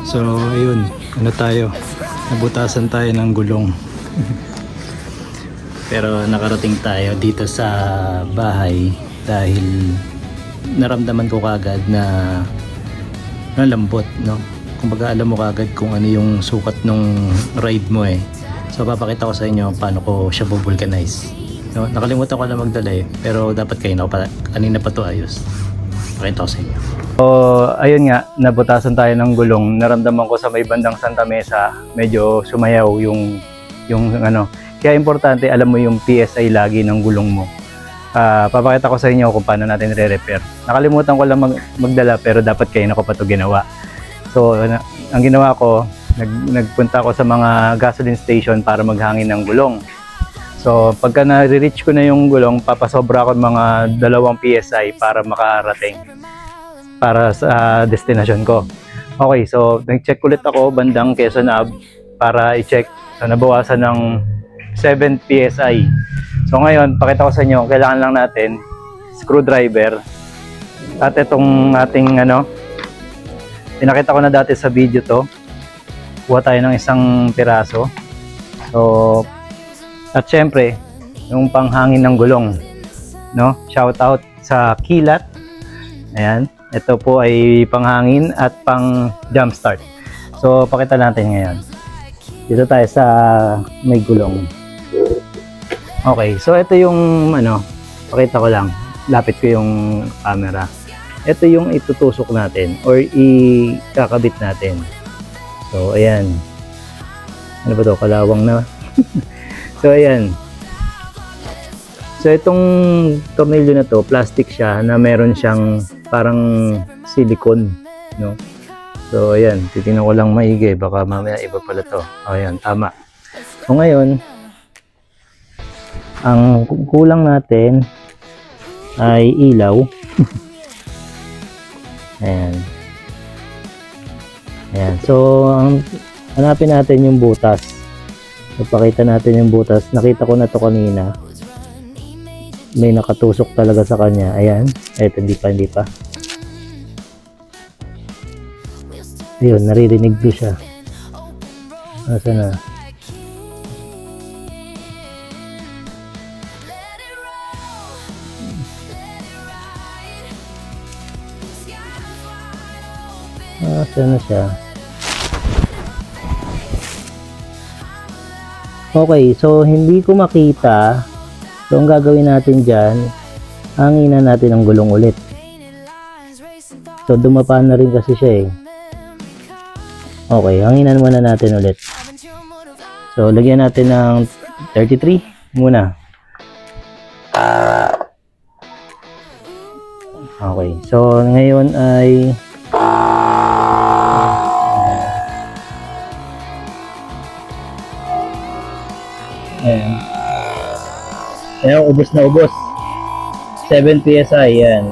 So ayun, ano tayo, nabutasan tayo ng gulong. Pero nakarating tayo dito sa bahay dahil naramdaman ko kagad na lambot, no? Kumbaga alam mo kagad kung ano yung sukat nung ride mo eh. So papakita ko sa inyo paano ko siya bubulkanize, no? Nakalimutan ko lang magdala eh, pero dapat kanina pa to ayos. Pakita ko sa inyo. So ayun nga, nabutasan tayo ng gulong. Naramdaman ko sa may bandang Santa Mesa, medyo sumayaw yung ano. Kaya importante alam mo yung PSI lagi ng gulong mo. Papakita ko sa inyo kung paano natin re-repair. Nakalimutan ko lang magdala pero dapat kanina ko pa to ginawa. So ang ginawa ko, nagpunta ako sa mga gasoline station para maghangin ng gulong. So pagka na-reach ko na yung gulong, papasobra ako mga 2 PSI para makarating para sa destination ko. Okay, so nag-check ulit ako bandang Quezon Ave para i-check. So nabawasan ng 7 PSI. So ngayon, pakita ko sa inyo, kailangan lang natin screwdriver at itong ating pinakita ko na dati sa video to. Kuha tayo ng isang piraso. So at syempre, yung panghangin ng gulong, no? Shout out sa Kilat. Ayan, ito po ay panghangin at pang jump start. So pakita natin ngayon. Dito tayo sa may gulong. Okay, so ito yung pakita ko lang. Lapit ko yung camera. Ito yung itutusok natin or ikakabit natin. So ayan. Ano ba to? Kalawang na. So ayan. So itong tornilyo na to, plastic siya na meron siyang parang silicone, no? So ayan, titingnan ko lang maigi, baka mamaya iba pala to. Ayan, tama. So ngayon, ang kulang natin ay ilaw. Ayan. Ayan. So hanapin natin yung butas. So pakita natin yung butas. Nakita ko na to kanina. May nakatusok talaga sa kanya. Ayan. Eto, hindi pa. Ayun, naririnig ko siya. Nasaan na? Nasaan na siya? Okay, so hindi ko makita. So ang gagawin natin dyan, hanginan natin ang gulong ulit. So dumapa na rin kasi siya eh. Okay, hanginan muna natin ulit. So lagyan natin ng 33 muna. Okay, so ngayon ay ayan. Ayan, ubos na ubos. 7 PSI, yan.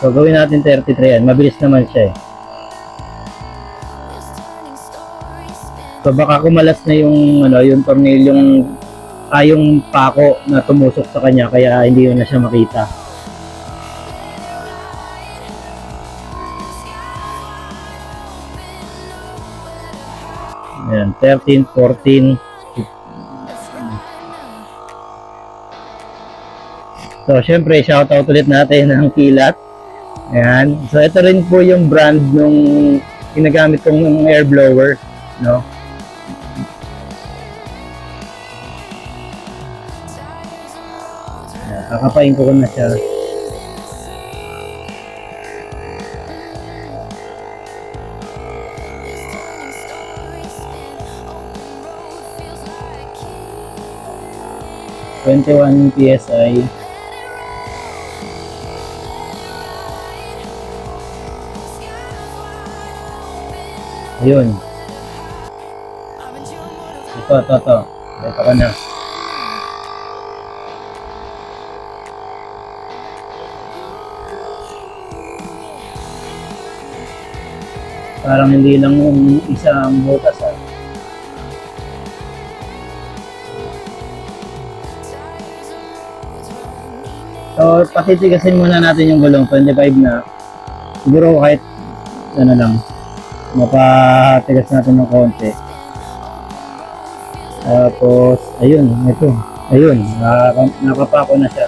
So, gawin natin 33 yan. Mabilis naman siya eh. So, baka kumalas na yung tornilyong, yung pako na tumusok sa kanya, kaya hindi yun na siya makita. Ayan, 13, 14, so, syempre, shoutout ulit natin ang Kilat. Ayan. So, ito rin po yung brand nung ginagamit kong air blower, no? Ayan, kakapain ko na siya. ...21 PSI. Ayun. Ito. Ito ka na. Parang hindi lang yung isang butas ah. So, patitigasin muna natin yung gulong. 25 na. Siguro kahit ano lang. Mapatigas natin ng konti. Tapos, ayun, ito. Ayun, nakapako na siya.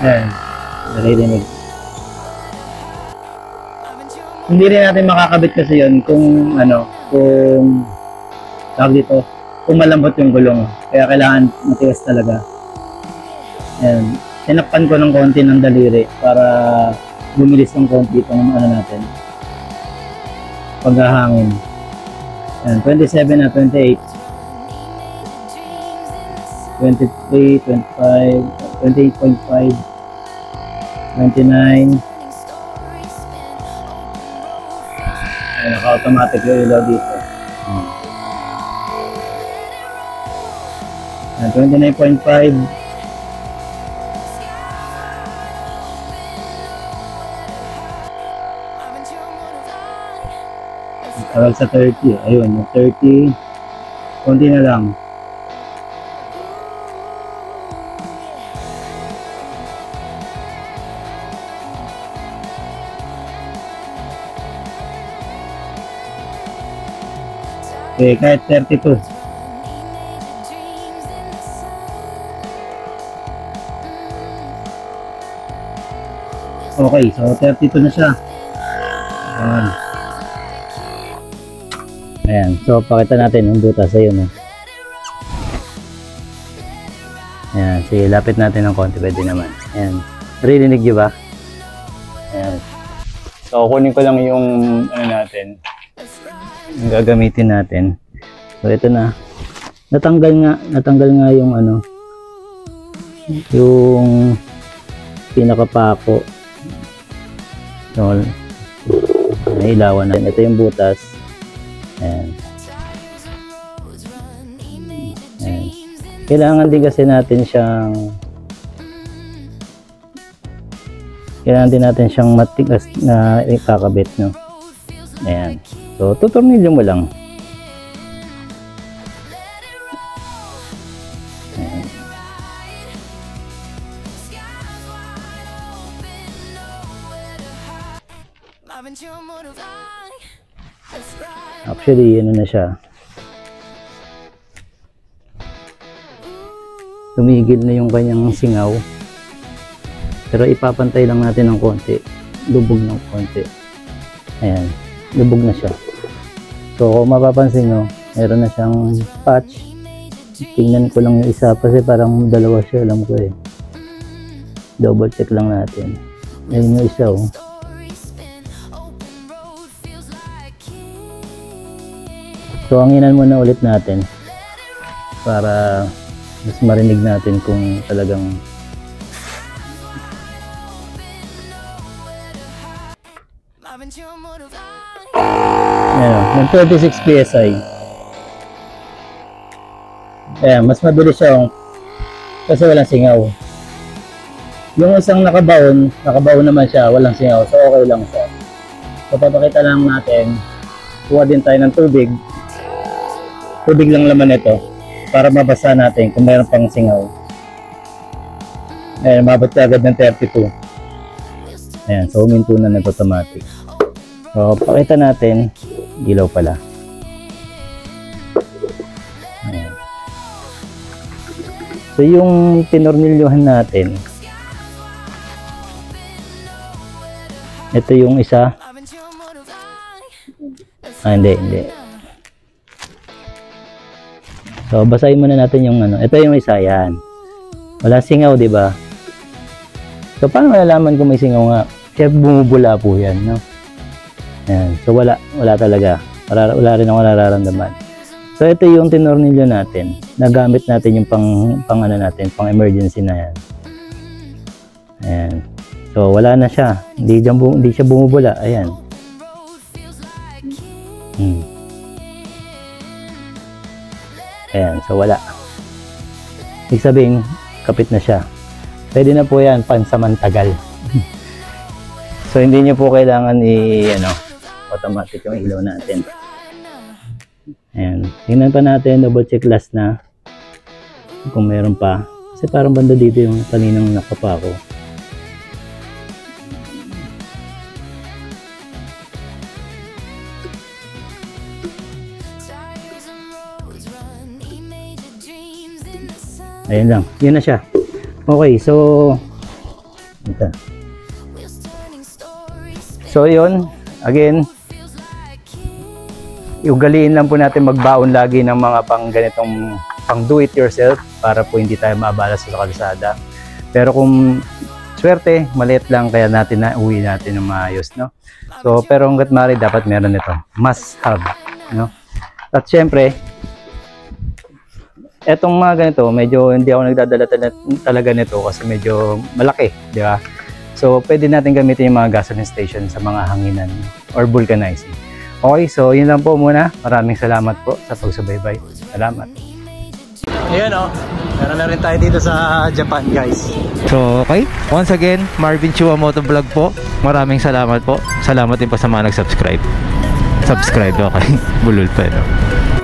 Ayan, naririnig. Hindi rin natin makakabit kasi yun kung kung tawag dito, kung malambot yung gulong. Kaya kailangan matigas talaga. Ayan, tinakpan ko ng konti ng daliri para bumilis ng konti itong natin. Paghahangin. Ayan, 27 na 28. 23, 25, 28.5, 29. Ayan, naka-automatic yung ilaw dito. Ayan, 29.5. Tawag sa 30. Ayun, yung 30. Konti na lang. Okay, kahit 32. Okay, so 32 na siya. Ayan. Ayan, so pakita natin yung butas ayun. Ayan, sige, lapit natin ng konti, pwede naman. Ayan, narinig nyo ba? Ayan. So, kunin ko lang yung natin, yung gagamitin natin. So, ito na. Natanggal nga yung yung pinakapako. So, nailawan na. Ito yung butas. Ayan. Ayan. Kailangan din kasi natin siyang matigas na ikakabit, no? Ayan. So, tutornilyo mo lang. Ayan. Actually, na siya. Tumigil na yung kanyang singaw. Pero ipapantay lang natin ng konti. Lubog ng konti. Ayan. Lubog na siya. So, kung mapapansin nyo, meron na siyang patch. Tingnan ko lang yung isa kasi parang dalawa siya, alam ko eh. Double check lang natin. Ayun yung isa, oh. So, hanginan muna ulit natin para mas marinig natin kung talagang ayan, 36 PSI. Ayan, mas mabilis siya kasi walang singaw. Yung isang nakabaon naman siya, walang singaw, so okay lang siya. So, papakita lang natin, kuha din tayo ng tubig lang laman ito para mabasa natin kung mayroon pang singaw. Ayan, mabot ka agad ng 32. Ayan, so huminto na ng automatic. So, pakita natin, ilaw pala. Ayan. So, yung tinornilyohan natin, ito yung isa. Hindi. So, basahin muna natin yung ito yung isa, yan. Wala singaw, di ba? So, paano malalaman kung may singaw nga? Kaya bumubula po yan, no? Yan. So, wala talaga. Wala rin ako nararamdaman. So, ito yung tinornilyo natin. Nagamit natin yung pang emergency na yan. Ayan. So, wala na siya. Hindi siya bumubula. Ayan. Ayan, so wala. Ibig sabihin, kapit na siya. Pwede na po yan, pansamantagal. So, hindi nyo po kailangan automatic yung ilaw natin. Ayan. Tingnan pa natin, double check last na. Kung meron pa. Kasi parang banda dito yung kaninang nakapako. Ayun lang, yun na siya. Okay, so ito. So yun, again, ugaliin lang po natin magbaon lagi ng mga pang ganitong pang do it yourself para po hindi tayo maabala sa kalsada. Pero kung swerte, maliit lang kaya natin na uwi natin ng maayos, no? So pero hangga't maaari dapat meron nito, must have, no? At syempre, etong mga ganito, medyo hindi ako nagdadala talaga nito kasi medyo malaki, di ba? So pwede natin gamitin yung mga gasoline station sa mga hanginan or vulcanizing. Okay, so yun lang po muna. Maraming salamat po sa pagsubaybay. Salamat. Ayan o, meron na rin tayo dito sa Japan, guys. So okay, once again, Marvin Chua Motovlog po. Maraming salamat po. Salamat din po sa mga nag-subscribe. Subscribe, okay. Bulol pa, no?